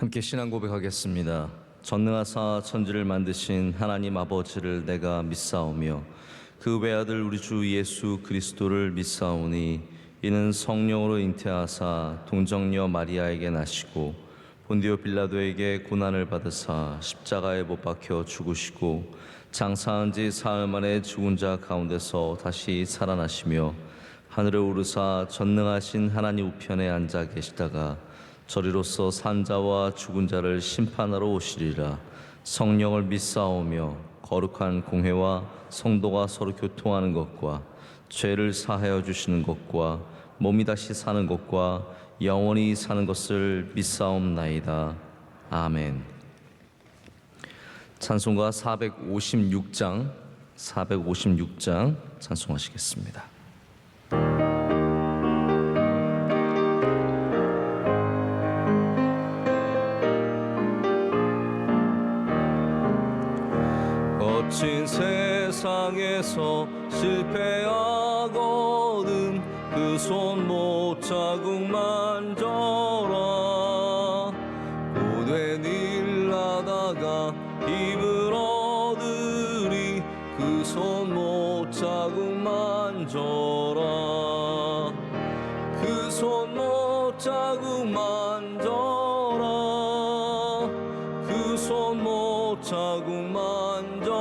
함께 신앙 고백하겠습니다. 전능하사 천지를 만드신 하나님 아버지를 내가 믿사오며 그 외아들 우리 주 예수 그리스도를 믿사오니 이는 성령으로 잉태하사 동정녀 마리아에게 나시고 본디오 빌라도에게 고난을 받으사 십자가에 못 박혀 죽으시고 장사한 지 사흘 만에 죽은 자 가운데서 다시 살아나시며 하늘에 오르사 전능하신 하나님 우편에 앉아 계시다가 저리로서 산자와 죽은 자를 심판하러 오시리라. 성령을 믿사오며 거룩한 공회와 성도가 서로 교통하는 것과 죄를 사하여 주시는 것과 몸이 다시 사는 것과 영원히 사는 것을 믿사옵나이다. 아멘. 찬송가 456장 찬송하시겠습니다. 거친 세상에서 실패하거든 그 손못 자국 만져라. 고된 일 하다가 힘을 얻으리 그 손못 자국 만져라. 그 손못 자국 만져라. 그 손못 자국 만져라.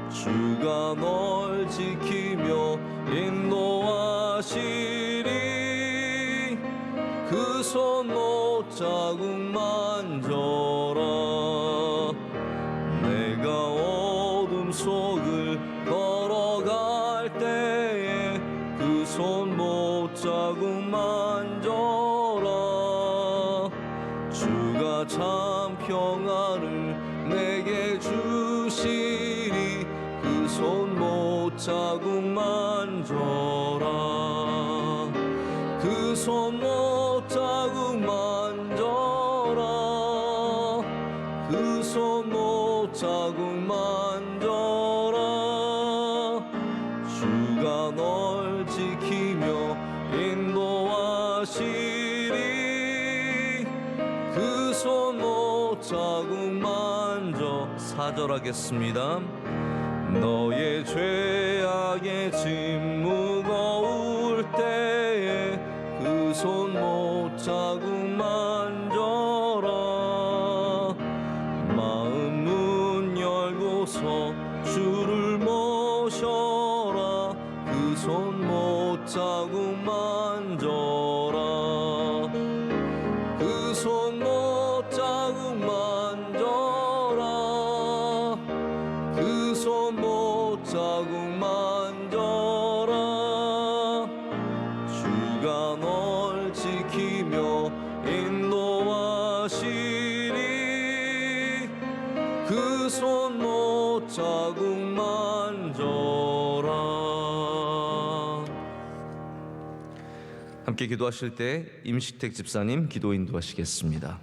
주가 널 지키며 인도하시리. 그 손못 자국 만져라. 내가 어둠 속을 걸어갈 때에 그 손못 자국 만져라. 주가 참 평안을 내게 주시리. 그 손못 자국 만져라. 그 손못 자국 만져라. 그 손못 자국 만져라. 주가 널 지키며 인도하시리. 그 손못 자국 만져. 4절 하겠습니다. 너의 죄악의 짐 무거울 때에 그 손못 자국 만져라. 마음 문 열고서 주를 모셔라. 그 손못 자국 만져라. 그 손못 자국 만져라. 그 손못 자국 만져라. 주가 널 지키며 인도하시리. 그 손못 자국 만져라. 함께 기도하실 때 임식택 집사님 기도 인도하시겠습니다.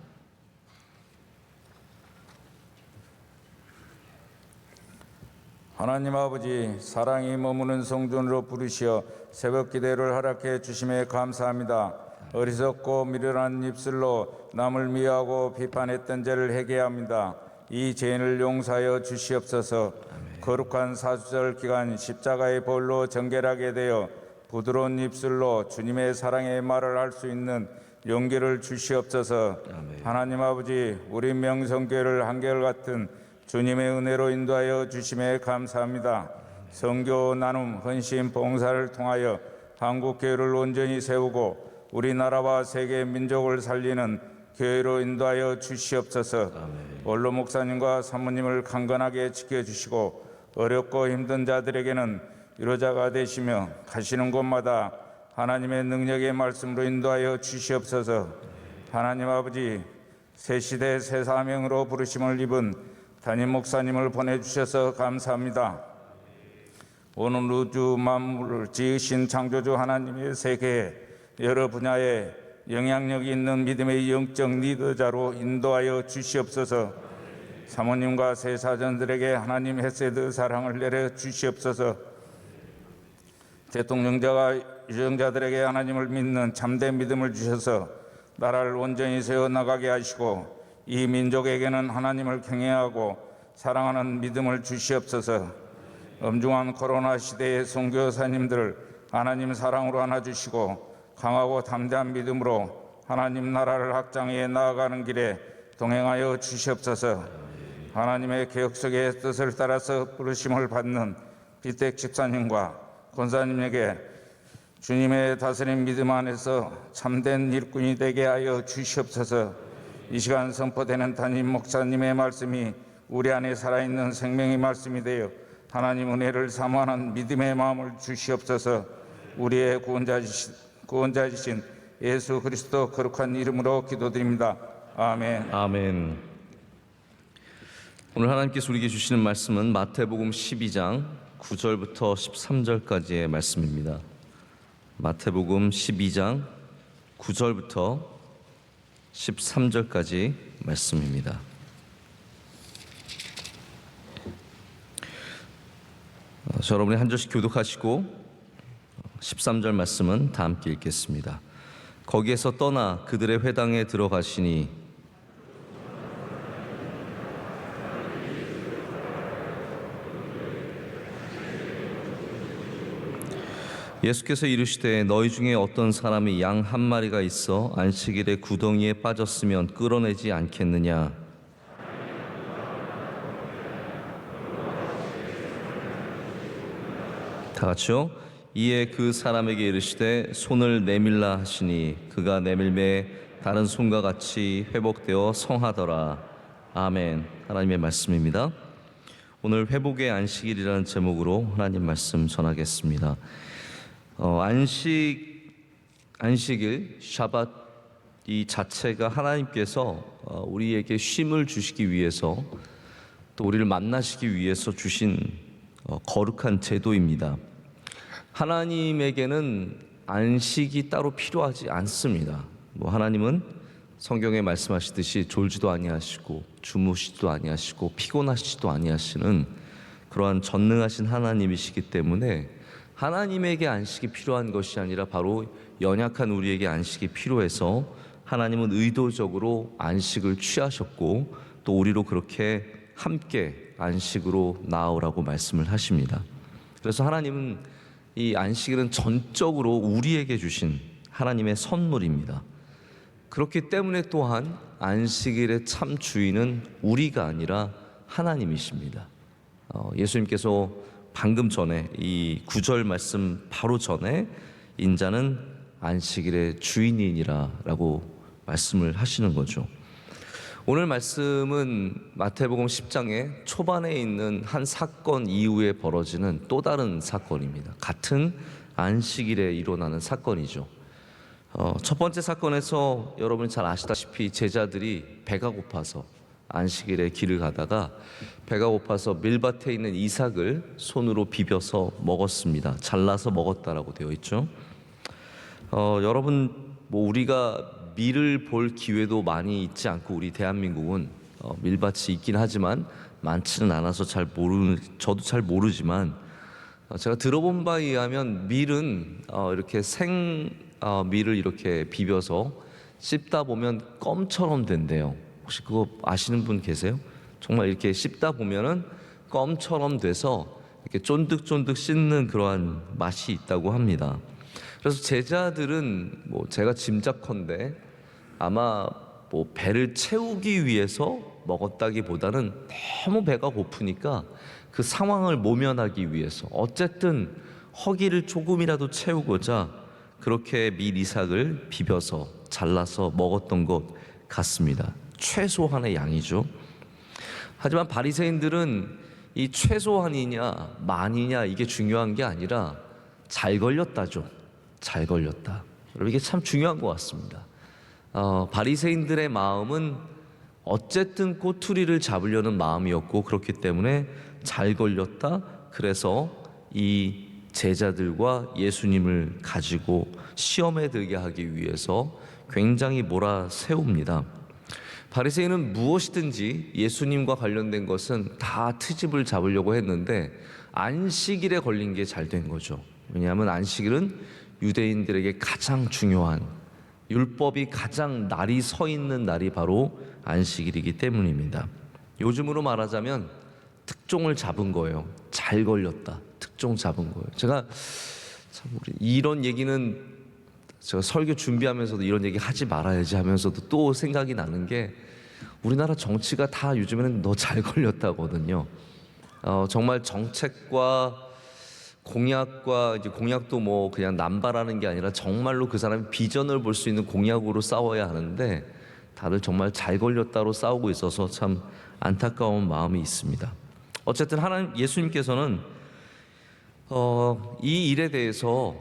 하나님 아버지, 사랑이 머무는 성전으로 부르시어 새벽 기대를 허락해 주심에 감사합니다. 어리석고 미련한 입술로 남을 미워하고 비판했던 죄를 회개합니다. 이 죄인을 용서하여 주시옵소서. 거룩한 사수절 기간 십자가의 볼로 정결하게 되어 부드러운 입술로 주님의 사랑의 말을 할 수 있는 용기를 주시옵소서. 하나님 아버지, 우리 명성교회를 한결같은 주님의 은혜로 인도하여 주심에 감사합니다. 선교, 나눔, 헌신, 봉사를 통하여 한국교회를 온전히 세우고 우리나라와 세계 민족을 살리는 교회로 인도하여 주시옵소서. 원로 목사님과 사모님을 강건하게 지켜주시고 어렵고 힘든 자들에게는 위로자가 되시며 가시는 곳마다 하나님의 능력의 말씀으로 인도하여 주시옵소서. 하나님 아버지, 새 시대 새 사명으로 부르심을 입은 담임 목사님을 보내주셔서 감사합니다. 오늘 우주 만물을 지으신 창조주 하나님의 세계에 여러 분야에 영향력이 있는 믿음의 영적 리더자로 인도하여 주시옵소서. 사모님과 세사전들에게 하나님 헤세드 사랑을 내려 주시옵소서. 대통령자가 유정자들에게 하나님을 믿는 참된 믿음을 주셔서 나라를 온전히 세워 나가게 하시고 이 민족에게는 하나님을 경외하고 사랑하는 믿음을 주시옵소서. 엄중한 코로나 시대의 선교사님들을 하나님 사랑으로 안아주시고 강하고 담대한 믿음으로 하나님 나라를 확장해 나아가는 길에 동행하여 주시옵소서. 하나님의 개혁석의 뜻을 따라서 부르심을 받는 비택 집사님과 권사님에게 주님의 다스림 믿음 안에서 참된 일꾼이 되게 하여 주시옵소서. 이 시간 선포되는 담임 목사님의 말씀이 우리 안에 살아있는 생명의 말씀이 되어 하나님 은혜를 사모하는 믿음의 마음을 주시옵소서. 우리의 구원자이신 예수 그리스도 거룩한 이름으로 기도드립니다. 아멘. 아멘. 오늘 하나님께서 우리에게 주시는 말씀은 마태복음 12장 9절부터 13절까지의 말씀입니다. 마태복음 12장 9절부터 13절까지 말씀입니다. 여러분이 한 절씩 교독하시고 13절 말씀은 다 함께 읽겠습니다. 거기에서 떠나 그들의 회당에 들어가시니 예수께서 이르시되 너희 중에 어떤 사람이 양 한 마리가 있어 안식일에 구덩이에 빠졌으면 끌어내지 않겠느냐. 다 같이요. 이에 그 사람에게 이르시되 손을 내밀라 하시니 그가 내밀매 다른 손과 같이 회복되어 성하더라. 아멘. 하나님의 말씀입니다. 오늘 회복의 안식일이라는 제목으로 하나님 말씀 전하겠습니다. 안식일, 샤밧 이 자체가 하나님께서 우리에게 쉼을 주시기 위해서 또 우리를 만나시기 위해서 주신 거룩한 제도입니다. 하나님에게는 안식이 따로 필요하지 않습니다. 하나님은 성경에 말씀하시듯이 졸지도 아니하시고 주무시지도 아니하시고 피곤하시지도 아니하시는 그러한 전능하신 하나님이시기 때문에 하나님에게 안식이 필요한 것이 아니라 바로 연약한 우리에게 안식이 필요해서 하나님은 의도적으로 안식을 취하셨고 또 우리로 그렇게 함께 안식으로 나아오라고 말씀을 하십니다. 그래서 하나님은 이 안식일은 전적으로 우리에게 주신 하나님의 선물입니다. 그렇기 때문에 또한 안식일의 참 주인은 우리가 아니라 하나님이십니다. 예수님께서 방금 전에 이 9절 말씀 바로 전에 인자는 안식일의 주인이니라 라고 말씀을 하시는 거죠. 오늘 말씀은 마태복음 10장의 초반에 있는 한 사건 이후에 벌어지는 또 다른 사건입니다. 같은 안식일에 일어나는 사건이죠. 첫 번째 사건에서 여러분이 잘 아시다시피 제자들이 배가 고파서 안식일에 길을 가다가 배가 고파서 밀밭에 있는 이삭을 손으로 비벼서 먹었습니다. 잘라서 먹었다라고 되어 있죠. 여러분 우리가 밀을 볼 기회도 많이 있지 않고 우리 대한민국은 밀밭이 있긴 하지만 많지는 않아서 저도 잘 모르지만 제가 들어본 바에 의하면 밀은 이렇게 밀을 이렇게 비벼서 씹다 보면 껌처럼 된대요. 혹시 그거 아시는 분 계세요? 정말 이렇게 씹다 보면은 껌처럼 돼서 이렇게 쫀득쫀득 씹는 그러한 맛이 있다고 합니다. 그래서 제자들은 제가 짐작컨대 아마 배를 채우기 위해서 먹었다기보다는 너무 배가 고프니까 그 상황을 모면하기 위해서 어쨌든 허기를 조금이라도 채우고자 그렇게 밀 이삭을 비벼서 잘라서 먹었던 것 같습니다. 최소한의 양이죠. 하지만 바리새인들은 이 최소한이냐 많이냐 이게 중요한 게 아니라 잘 걸렸다죠. 잘 걸렸다. 여러분 이게 참 중요한 것 같습니다. 바리새인들의 마음은 어쨌든 꼬투리를 잡으려는 마음이었고 그렇기 때문에 잘 걸렸다. 그래서 이 제자들과 예수님을 가지고 시험에 들게 하기 위해서 굉장히 몰아세웁니다. 바리새인은 무엇이든지 예수님과 관련된 것은 다 트집을 잡으려고 했는데 안식일에 걸린 게 잘 된 거죠. 왜냐하면 안식일은 유대인들에게 가장 중요한 율법이 가장 날이 서 있는 날이 바로 안식일이기 때문입니다. 요즘으로 말하자면 특종을 잡은 거예요. 잘 걸렸다. 특종 잡은 거예요. 제가 참 이런 얘기는 제가 설교 준비하면서도 이런 얘기 하지 말아야지 하면서도 또 생각이 나는 게 우리나라 정치가 다 요즘에는 너 잘 걸렸다거든요. 정말 정책과 공약과 이제 공약도 뭐 그냥 남발하는 게 아니라 정말로 그 사람이 비전을 볼 수 있는 공약으로 싸워야 하는데 다들 정말 잘 걸렸다로 싸우고 있어서 참 안타까운 마음이 있습니다. 어쨌든 하나님 예수님께서는 이 일에 대해서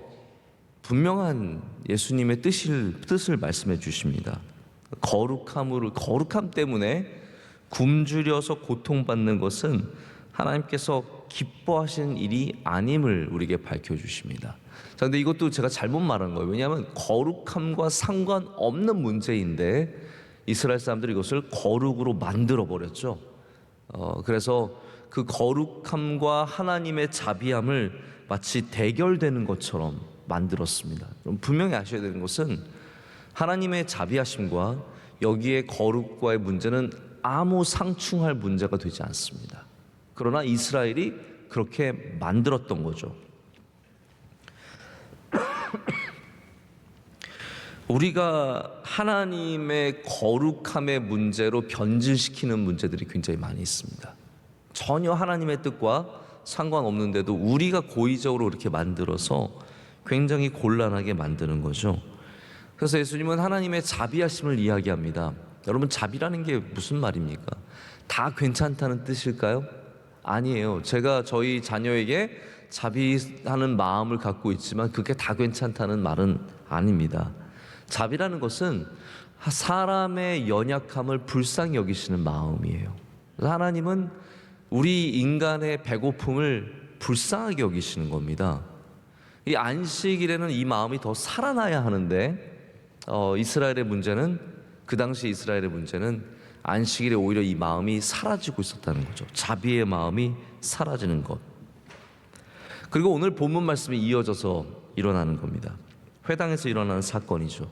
분명한 예수님의 뜻을 말씀해 주십니다. 거룩함 때문에 굶주려서 고통받는 것은 하나님께서 기뻐하시는 일이 아님을 우리에게 밝혀주십니다. 자, 근데 이것도 제가 잘못 말한 거예요. 왜냐하면 거룩함과 상관없는 문제인데 이스라엘 사람들이 이것을 거룩으로 만들어 버렸죠. 그래서 그 거룩함과 하나님의 자비함을 마치 대결되는 것처럼 만들었습니다. 그럼 분명히 아셔야 되는 것은 하나님의 자비하심과 여기에 거룩과의 문제는 아무 상충할 문제가 되지 않습니다. 그러나 이스라엘이 그렇게 만들었던 거죠. 우리가 하나님의 거룩함의 문제로 변질시키는 문제들이 굉장히 많이 있습니다. 전혀 하나님의 뜻과 상관없는데도 우리가 고의적으로 그렇게 만들어서 굉장히 곤란하게 만드는 거죠. 그래서 예수님은 하나님의 자비하심을 이야기합니다. 여러분, 자비라는 게 무슨 말입니까? 다 괜찮다는 뜻일까요? 아니에요. 제가 저희 자녀에게 자비하는 마음을 갖고 있지만 그게 다 괜찮다는 말은 아닙니다. 자비라는 것은 사람의 연약함을 불쌍히 여기시는 마음이에요. 하나님은 우리 인간의 배고픔을 불쌍하게 여기시는 겁니다. 이 안식일에는 이 마음이 더 살아나야 하는데 이스라엘의 문제는, 그 당시 이스라엘의 문제는 안식일에 오히려 이 마음이 사라지고 있었다는 거죠. 자비의 마음이 사라지는 것. 그리고 오늘 본문 말씀이 이어져서 일어나는 겁니다. 회당에서 일어나는 사건이죠.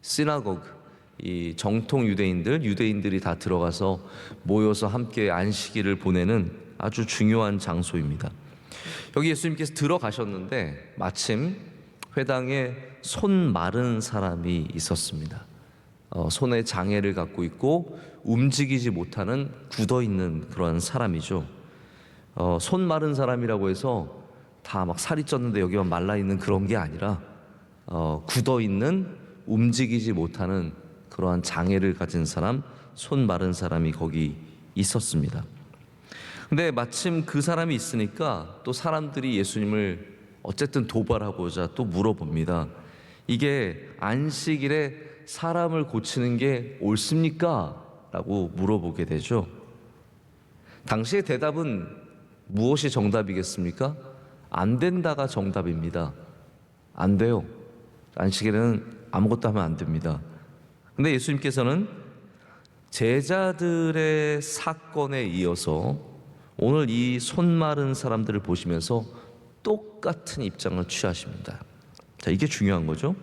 시나고그, 이 정통 유대인들이 다 들어가서 모여서 함께 안식일을 보내는 아주 중요한 장소입니다. 여기 예수님께서 들어가셨는데 마침 회당에 손 마른 사람이 있었습니다. 손에 장애를 갖고 있고 움직이지 못하는 굳어있는 그런 사람이죠. 손 마른 사람이라고 해서 다 막 살이 쪘는데 여기만 말라있는 그런 게 아니라 굳어있는, 움직이지 못하는 그러한 장애를 가진 사람, 손 마른 사람이 거기 있었습니다. 근데 마침 그 사람이 있으니까 또 사람들이 예수님을 어쨌든 도발하고자 또 물어봅니다. 이게 안식일에 사람을 고치는 게 옳습니까? 라고 물어보게 되죠. 당시의 대답은 무엇이 정답이겠습니까? 안 된다가 정답입니다. 안 돼요. 안식일에는 아무것도 하면 안 됩니다. 근데 예수님께서는 제자들의 사건에 이어서 오늘 이 손 마른 사람들을 보시면서 똑같은 입장을 취하십니다. 자, 이게 중요한 거죠.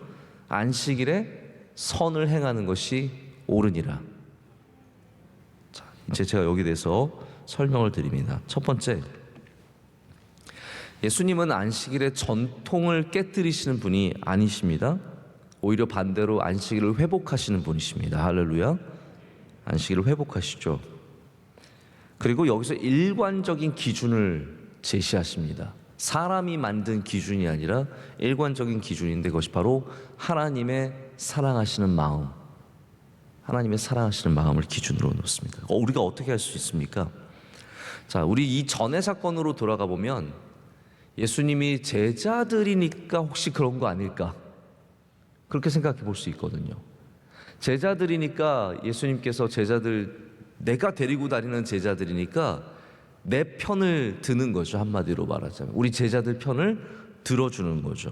안식일에 선을 행하는 것이 옳으니라. 자, 이제 제가 여기 대해서 설명을 드립니다. 첫 번째, 예수님은 안식일의 전통을 깨뜨리시는 분이 아니십니다. 오히려 반대로 안식일을 회복하시는 분이십니다. 할렐루야. 안식일을 회복하시죠. 그리고 여기서 일관적인 기준을 제시하십니다. 사람이 만든 기준이 아니라 일관적인 기준인데 그것이 바로 하나님의 사랑하시는 마음, 하나님의 사랑하시는 마음을 기준으로 놓습니다. 우리가 어떻게 할 수 있습니까? 자, 우리 이 전의 사건으로 돌아가 보면 예수님이 제자들이니까 혹시 그런 거 아닐까? 그렇게 생각해 볼 수 있거든요. 제자들이니까 예수님께서 내가 데리고 다니는 제자들이니까 내 편을 드는 거죠. 한마디로 말하자면 우리 제자들 편을 들어주는 거죠.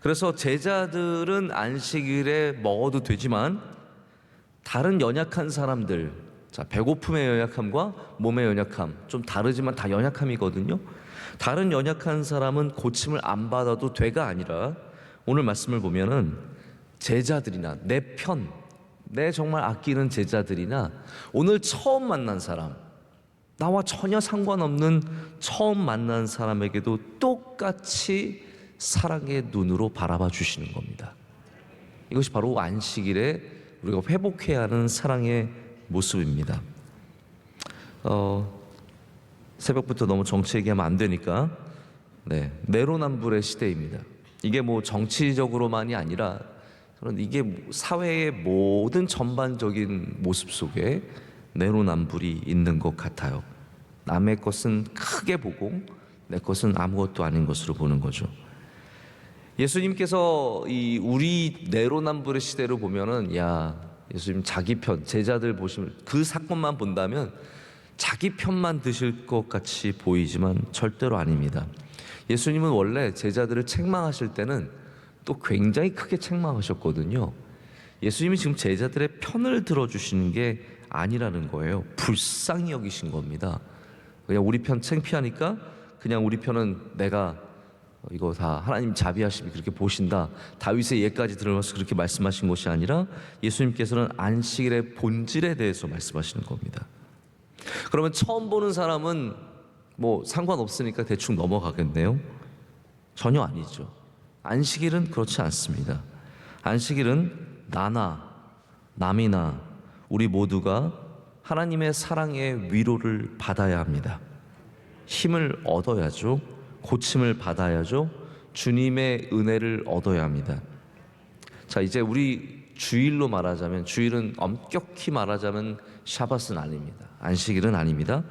그래서 제자들은 안식일에 먹어도 되지만 다른 연약한 사람들, 자, 배고픔의 연약함과 몸의 연약함 좀 다르지만 다 연약함이거든요. 다른 연약한 사람은 고침을 안 받아도 돼가 아니라 오늘 말씀을 보면은 제자들이나 내 편, 내 정말 아끼는 제자들이나 오늘 처음 만난 사람, 나와 전혀 상관없는 처음 만난 사람에게도 똑같이 사랑의 눈으로 바라봐 주시는 겁니다. 이것이 바로 안식일에 우리가 회복해야 하는 사랑의 모습입니다. 새벽부터 너무 정치 얘기하면 안 되니까 내로남불의 시대입니다. 이게 뭐 정치적으로만이 아니라 저는 이게 사회의 모든 전반적인 모습 속에 내로남불이 있는 것 같아요. 남의 것은 크게 보고 내 것은 아무것도 아닌 것으로 보는 거죠. 예수님께서 이 우리 내로남불의 시대를 보면은 예수님 자기 편, 제자들 보시면 그 사건만 본다면 자기 편만 드실 것 같이 보이지만 절대로 아닙니다. 예수님은 원래 제자들을 책망하실 때는 또 굉장히 크게 책망하셨거든요. 예수님이 지금 제자들의 편을 들어주시는 게 아니라는 거예요. 불쌍히 여기신 겁니다. 그냥 우리 편 창피하니까 그냥 우리 편은 내가 이거 다 하나님 자비하심이 그렇게 보신다, 다윗의 예까지 들어가서 그렇게 말씀하신 것이 아니라 예수님께서는 안식일의 본질에 대해서 말씀하시는 겁니다. 그러면 처음 보는 사람은 뭐 상관없으니까 대충 넘어가겠네요? 전혀 아니죠. 안식일은 그렇지 않습니다. 안식일은 나나 남이나 우리 모두가 하나님의 사랑의 위로를 받아야 합니다. 힘을 얻어야죠. 고침을 받아야죠. 주님의 은혜를 얻어야 합니다. 자, 이제 우리 주일로 말하자면, 주일은 엄격히 말하자면 샤밧은 아닙니다. 안식일은 아닙니다.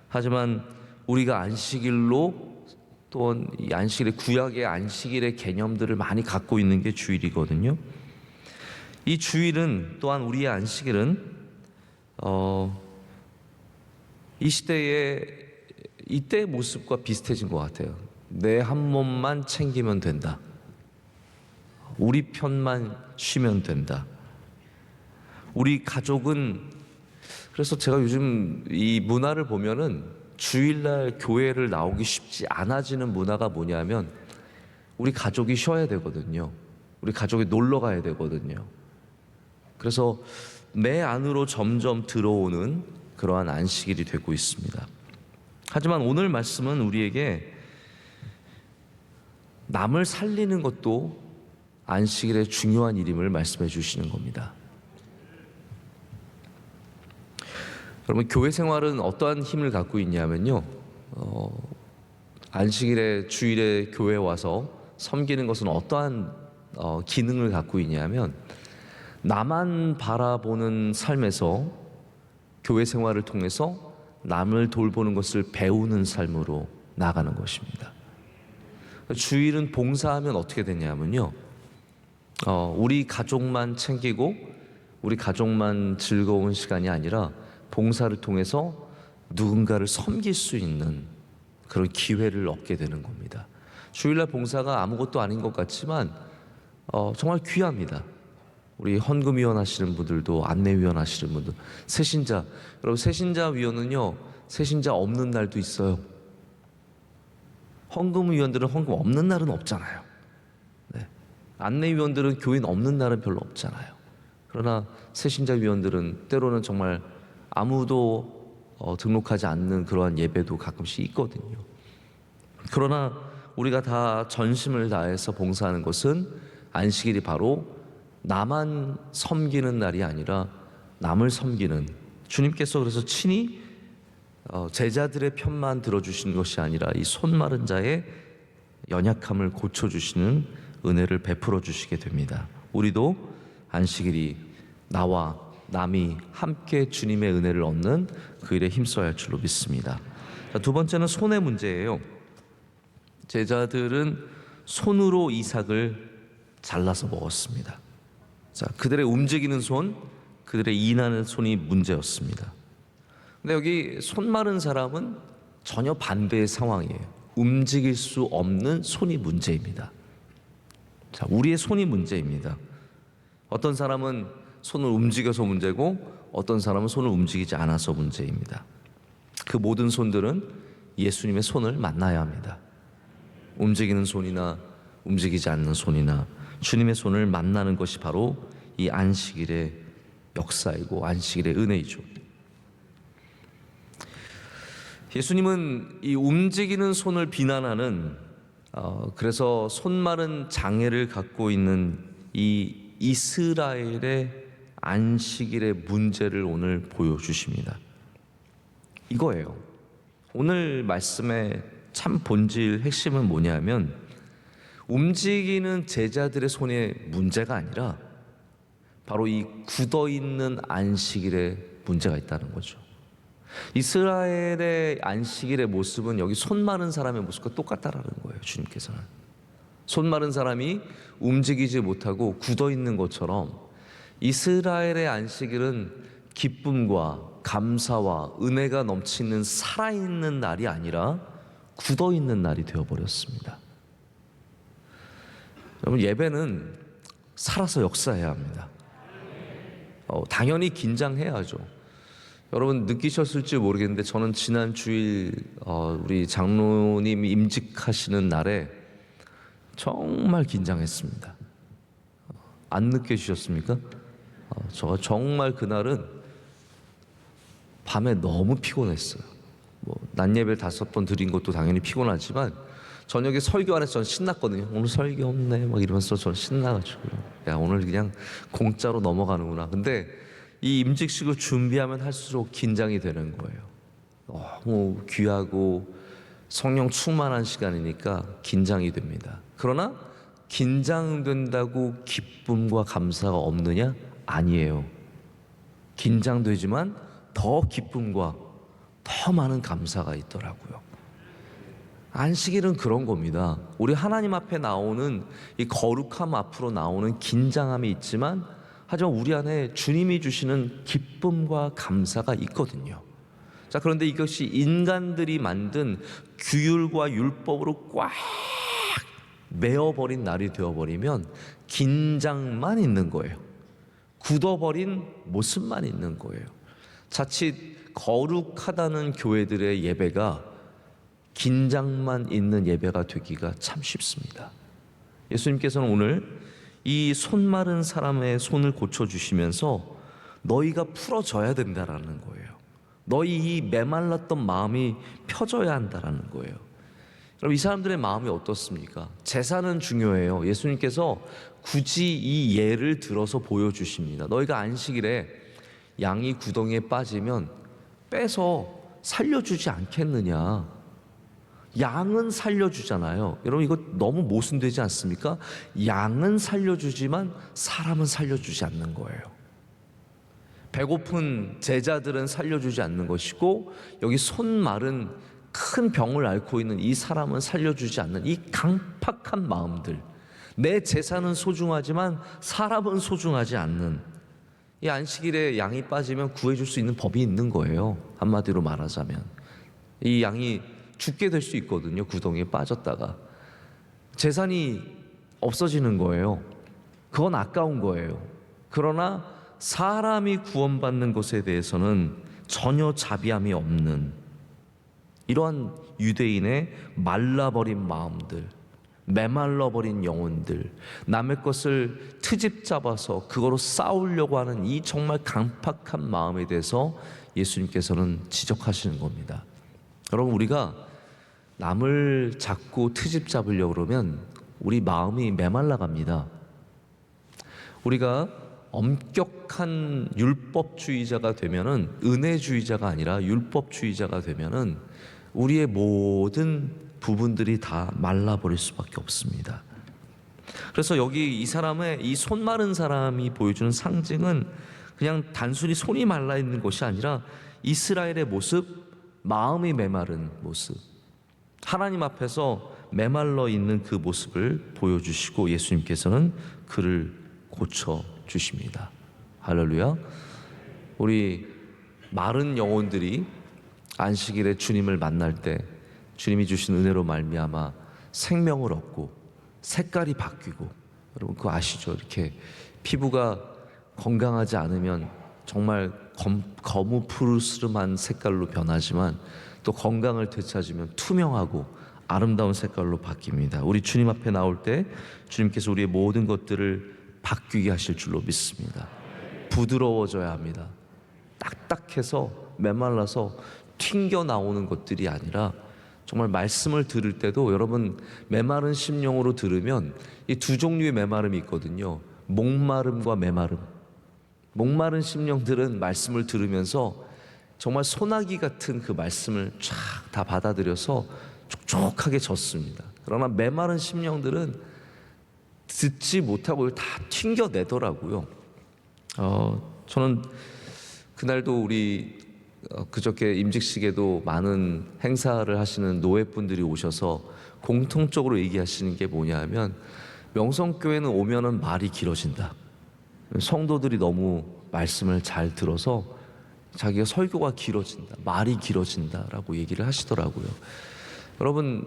하지만 우리가 안식일로 또한 이 안식일의 구약의 안식일의 개념들을 많이 갖고 있는 게 주일이거든요. 이 주일은 또한 우리의 안식일은 이 시대의 이때의 모습과 비슷해진 것 같아요. 내 한 몸만 챙기면 된다. 우리 편만 쉬면 된다. 우리 가족은, 그래서 제가 요즘 이 문화를 보면은 주일날 교회를 나오기 쉽지 않아지는 문화가 뭐냐면 우리 가족이 쉬어야 되거든요. 우리 가족이 놀러 가야 되거든요. 그래서 내 안으로 점점 들어오는 그러한 안식일이 되고 있습니다. 하지만 오늘 말씀은 우리에게 남을 살리는 것도 안식일의 중요한 일임을 말씀해 주시는 겁니다. 여러분, 교회 생활은 어떠한 힘을 갖고 있냐면요, 안식일에 주일에 교회 와서 섬기는 것은 어떠한 기능을 갖고 있냐면, 나만 바라보는 삶에서 교회 생활을 통해서 남을 돌보는 것을 배우는 삶으로 나가는 것입니다. 주일은 봉사하면 어떻게 되냐면요, 우리 가족만 챙기고 우리 가족만 즐거운 시간이 아니라 봉사를 통해서 누군가를 섬길 수 있는 그런 기회를 얻게 되는 겁니다. 주일날 봉사가 아무것도 아닌 것 같지만 정말 귀합니다. 우리 헌금위원 하시는 분들도, 안내위원 하시는 분들, 새신자, 여러분 새신자 위원은요, 새신자 없는 날도 있어요. 헌금위원들은 헌금 없는 날은 없잖아요. 안내위원들은 교인 없는 날은 별로 없잖아요. 그러나 새신자 위원들은 때로는 정말 아무도 등록하지 않는 그러한 예배도 가끔씩 있거든요. 그러나 우리가 다 전심을 다해서 봉사하는 것은 안식일이 바로 나만 섬기는 날이 아니라 남을 섬기는, 주님께서 그래서 친히 제자들의 편만 들어주시는 것이 아니라 이 손 마른 자의 연약함을 고쳐주시는 은혜를 베풀어 주시게 됩니다. 우리도 안식일이 나와 남이 함께 주님의 은혜를 얻는 그 일에 힘써야 할 줄로 믿습니다. 자, 두 번째는 손의 문제예요. 제자들은 손으로 이삭을 잘라서 먹었습니다. 자, 그들의 움직이는 손, 그들의 일하는 손이 문제였습니다. 근데 여기 손 마른 사람은 전혀 반대의 상황이에요. 움직일 수 없는 손이 문제입니다. 자, 우리의 손이 문제입니다. 어떤 사람은 손을 움직여서 문제고 어떤 사람은 손을 움직이지 않아서 문제입니다. 그 모든 손들은 예수님의 손을 만나야 합니다. 움직이는 손이나 움직이지 않는 손이나 주님의 손을 만나는 것이 바로 이 안식일의 역사이고 안식일의 은혜이죠. 예수님은 이 움직이는 손을 비난하는 그래서 손 마른 장애를 갖고 있는 이 이스라엘의 안식일의 문제를 오늘 보여주십니다. 이거예요. 오늘 말씀의 참 본질 핵심은 뭐냐면 움직이는 제자들의 손에 문제가 아니라 바로 이 굳어있는 안식일에 문제가 있다는 거죠. 이스라엘의 안식일의 모습은 여기 손 마른 사람의 모습과 똑같다라는 거예요. 주님께서는 손 마른 사람이 움직이지 못하고 굳어있는 것처럼 이스라엘의 안식일은 기쁨과 감사와 은혜가 넘치는 살아있는 날이 아니라 굳어있는 날이 되어버렸습니다. 여러분, 예배는 살아서 역사해야 합니다. 당연히 긴장해야죠. 여러분 느끼셨을지 모르겠는데 저는 지난 주일 우리 장로님 임직하시는 날에 정말 긴장했습니다. 안 느껴지셨습니까? 저 정말 그날은 밤에 너무 피곤했어요. 낮 예배를 5번 드린 것도 당연히 피곤하지만 저녁에 설교 안에서 저는 신났거든요. 오늘 설교 없네 막 이러면서 저는 신나가지고 야 오늘 그냥 공짜로 넘어가는구나. 근데 이 임직식을 준비하면 할수록 긴장이 되는 거예요. 너무 귀하고 성령 충만한 시간이니까 긴장이 됩니다. 그러나 긴장된다고 기쁨과 감사가 없느냐? 아니에요. 긴장되지만 더 기쁨과 더 많은 감사가 있더라고요. 안식일은 그런 겁니다. 우리 하나님 앞에 나오는 이 거룩함 앞으로 나오는 긴장함이 있지만 하지만 우리 안에 주님이 주시는 기쁨과 감사가 있거든요. 자, 그런데 이것이 인간들이 만든 규율과 율법으로 꽉 메어버린 날이 되어버리면 긴장만 있는 거예요. 굳어버린 모습만 있는 거예요. 자칫 거룩하다는 교회들의 예배가 긴장만 있는 예배가 되기가 참 쉽습니다. 예수님께서는 오늘 이 손 마른 사람의 손을 고쳐주시면서 너희가 풀어져야 된다라는 거예요. 너희 이 메말랐던 마음이 펴져야 한다라는 거예요. 여러분, 이 사람들의 마음이 어떻습니까? 제사는 중요해요. 예수님께서 굳이 이 예를 들어서 보여주십니다. 너희가 안식일에 양이 구덩이에 빠지면 빼서 살려주지 않겠느냐. 양은 살려주잖아요. 여러분, 이거 너무 모순되지 않습니까? 양은 살려주지만 사람은 살려주지 않는 거예요. 배고픈 제자들은 살려주지 않는 것이고 여기 손 마른 큰 병을 앓고 있는 이 사람은 살려주지 않는 이 강팍한 마음들, 내 재산은 소중하지만 사람은 소중하지 않는 이 안식일에 양이 빠지면 구해줄 수 있는 법이 있는 거예요. 한마디로 말하자면 이 양이 죽게 될 수 있거든요. 구덩이에 빠졌다가 재산이 없어지는 거예요. 그건 아까운 거예요. 그러나 사람이 구원받는 것에 대해서는 전혀 자비함이 없는 이러한 유대인의 말라버린 마음들, 메말라버린 영혼들, 남의 것을 트집 잡아서 그거로 싸우려고 하는 이 정말 강팍한 마음에 대해서 예수님께서는 지적하시는 겁니다. 여러분, 우리가 남을 자꾸 트집 잡으려고 그러면 우리 마음이 메말라갑니다. 우리가 엄격한 율법주의자가 되면은, 은혜주의자가 아니라 율법주의자가 되면은 우리의 모든 부분들이 다 말라버릴 수밖에 없습니다. 그래서 여기 이 사람의 이 손 마른 사람이 보여주는 상징은 그냥 단순히 손이 말라 있는 것이 아니라 이스라엘의 모습, 마음이 메마른 모습, 하나님 앞에서 메말라 있는 그 모습을 보여주시고 예수님께서는 그를 고쳐주십니다. 할렐루야. 우리 마른 영혼들이 안식일에 주님을 만날 때 주님이 주신 은혜로 말미암아 생명을 얻고 색깔이 바뀌고, 여러분 그거 아시죠? 이렇게 피부가 건강하지 않으면 정말 거무푸르스름한 색깔로 변하지만 또 건강을 되찾으면 투명하고 아름다운 색깔로 바뀝니다. 우리 주님 앞에 나올 때 주님께서 우리의 모든 것들을 바뀌게 하실 줄로 믿습니다. 부드러워져야 합니다. 딱딱해서 메말라서 튕겨 나오는 것들이 아니라 정말 말씀을 들을 때도 여러분 메마른 심령으로 들으면 이 두 종류의 메마름이 있거든요. 목마름과 메마름. 목마른 심령들은 말씀을 들으면서 정말 소나기 같은 그 말씀을 쫙 다 받아들여서 촉촉하게 젖습니다. 그러나 메마른 심령들은 듣지 못하고 다 튕겨내더라고요. 저는 그날도 우리 그저께 임직식에도 많은 행사를 하시는 노예분들이 오셔서 공통적으로 얘기하시는 게 뭐냐면 명성교회는 오면은 말이 길어진다. 성도들이 너무 말씀을 잘 들어서 자기가 설교가 길어진다, 말이 길어진다라고 얘기를 하시더라고요. 여러분,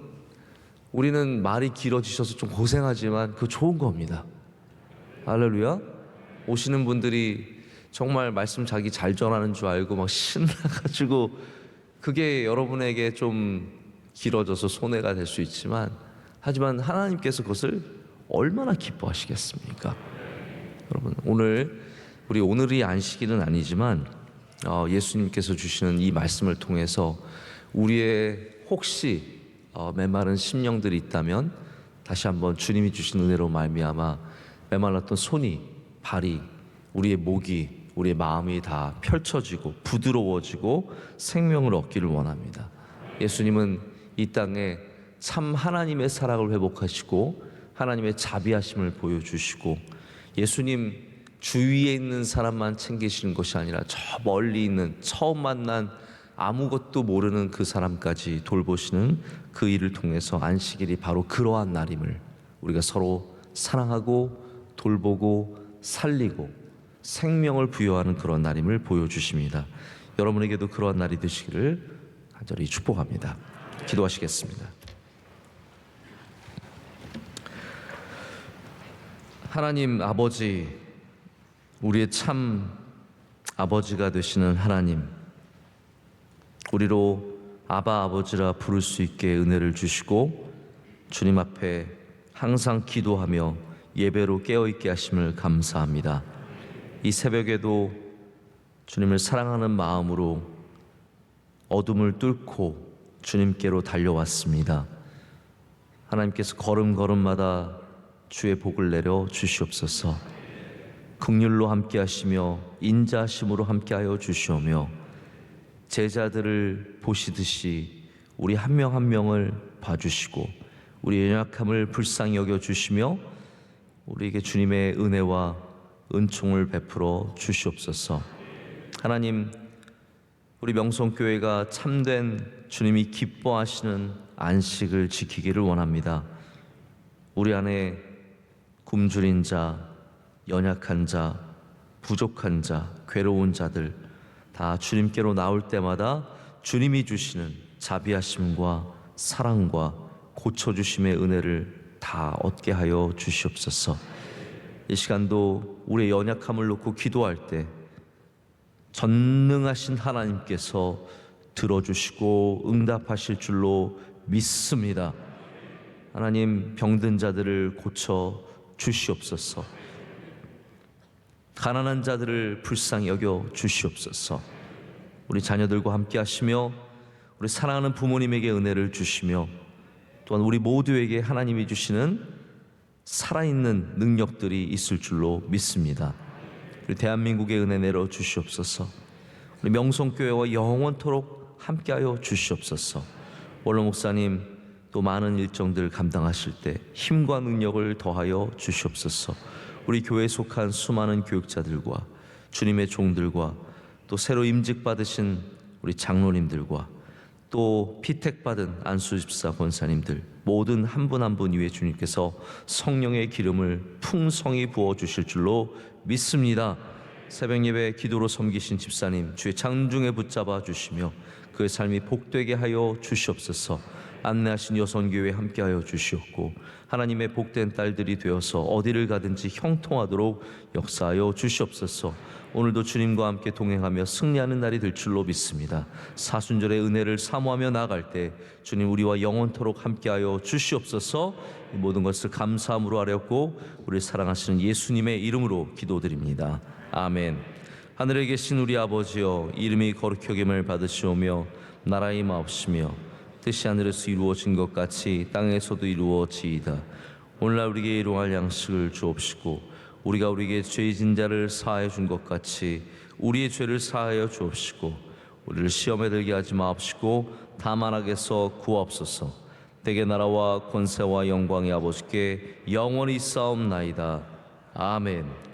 우리는 말이 길어지셔서 좀 고생하지만 그거 좋은 겁니다. 할렐루야. 오시는 분들이 정말 말씀 자기 잘 전하는 줄 알고 막 신나가지고 그게 여러분에게 좀 길어져서 손해가 될 수 있지만 하지만 하나님께서 그것을 얼마나 기뻐하시겠습니까? 여러분, 우리 오늘이 안식일은 아니지만 예수님께서 주시는 이 말씀을 통해서 우리의 혹시 메마른 심령들이 있다면 다시 한번 주님이 주신 은혜로 말미암아 메말랐던 손이, 발이, 우리의 목이, 우리의 마음이 다 펼쳐지고 부드러워지고 생명을 얻기를 원합니다. 예수님은 이 땅에 참 하나님의 사랑을 회복하시고 하나님의 자비하심을 보여주시고 예수님 주위에 있는 사람만 챙기시는 것이 아니라 저 멀리 있는 처음 만난 아무것도 모르는 그 사람까지 돌보시는 그 일을 통해서 안식일이 바로 그러한 날임을 우리가 서로 사랑하고 돌보고 살리고 생명을 부여하는 그런 날임을 보여주십니다. 여러분에게도 그러한 날이 되시기를 간절히 축복합니다. 기도하시겠습니다. 하나님 아버지, 우리의 참 아버지가 되시는 하나님, 우리로 아바 아버지라 부를 수 있게 은혜를 주시고 주님 앞에 항상 기도하며 예배로 깨어있게 하심을 감사합니다. 이 새벽에도 주님을 사랑하는 마음으로 어둠을 뚫고 주님께로 달려왔습니다. 하나님께서 걸음걸음마다 주의 복을 내려 주시옵소서. 긍휼로 함께 하시며 인자하심으로 함께 하여 주시오며 제자들을 보시듯이 우리 한 명 한 명을 봐주시고 우리의 연약함을 불쌍히 여겨주시며 우리에게 주님의 은혜와 은총을 베풀어 주시옵소서. 하나님, 우리 명성교회가 참된 주님이 기뻐하시는 안식을 지키기를 원합니다. 우리 안에 굶주린 자, 연약한 자, 부족한 자, 괴로운 자들 다 주님께로 나올 때마다 주님이 주시는 자비하심과 사랑과 고쳐주심의 은혜를 다 얻게 하여 주시옵소서. 이 시간도 우리의 연약함을 놓고 기도할 때 전능하신 하나님께서 들어주시고 응답하실 줄로 믿습니다. 하나님, 병든 자들을 고쳐 주시옵소서. 가난한 자들을 불쌍히 여겨 주시옵소서. 우리 자녀들과 함께 하시며 우리 사랑하는 부모님에게 은혜를 주시며 또한 우리 모두에게 하나님이 주시는 살아있는 능력들이 있을 줄로 믿습니다. 우리 대한민국에 은혜 내려 주시옵소서. 우리 명성교회와 영원토록 함께하여 주시옵소서. 원로 목사님 또 많은 일정들 감당하실 때 힘과 능력을 더하여 주시옵소서. 우리 교회에 속한 수많은 교육자들과 주님의 종들과 또 새로 임직받으신 우리 장로님들과 또 피택받은 안수집사 권사님들 모든 한 분 한 분 위에 주님께서 성령의 기름을 풍성히 부어주실 줄로 믿습니다. 새벽 예배 기도로 섬기신 집사님 주의 장중에 붙잡아 주시며 그의 삶이 복되게 하여 주시옵소서. 안내하신 여선교회에 함께하여 주시옵고 하나님의 복된 딸들이 되어서 어디를 가든지 형통하도록 역사하여 주시옵소서. 오늘도 주님과 함께 동행하며 승리하는 날이 될 줄로 믿습니다. 사순절의 은혜를 사모하며 나아갈 때 주님 우리와 영원토록 함께하여 주시옵소서. 이 모든 것을 감사함으로 하렵고 우리 사랑하시는 예수님의 이름으로 기도드립니다. 아멘. 하늘에 계신 우리 아버지여, 이름이 거룩히 여김을 받으시오며 나라의 마옵시며 뜻이 하늘에서 이루어진 것 같이 땅에서도 이루어지이다. 오늘날 우리에게 일용할 양식을 주옵시고 우리가 우리에게 죄 진 자를 사하여 준 것 같이 우리의 죄를 사하여 주옵시고 우리를 시험에 들게 하지 마옵시고 다만 악에서 구하옵소서. 대개 나라와 권세와 영광이 아버지께 영원히 있사옵나이다. 아멘.